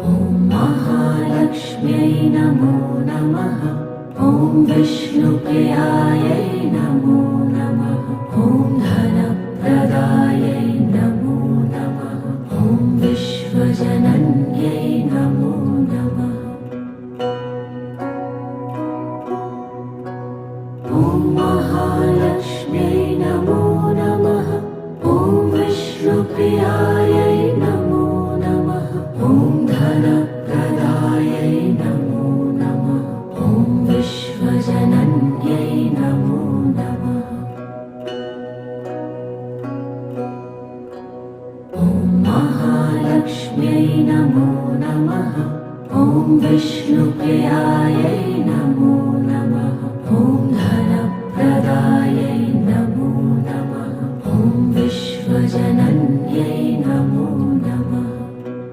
ॐ महालक्ष्म्यै नमो नमः। ॐ विष्णुप्रियायै नमो नमः। ॐ धनप्रदायै नमो नमः। ॐ विश्वजनन्यै नमो नमः। ॐ महालक्ष्म्यै नमो नमः। ॐ विष्णुप्रियायै नमो नमः। ॐ धनप्रदायै नमो नमः। ॐ विश्वजनन्यै नमो नमः। ॐ महालक्ष्म्यै नमो नमः। ॐ विष्णुप्रियायै नमो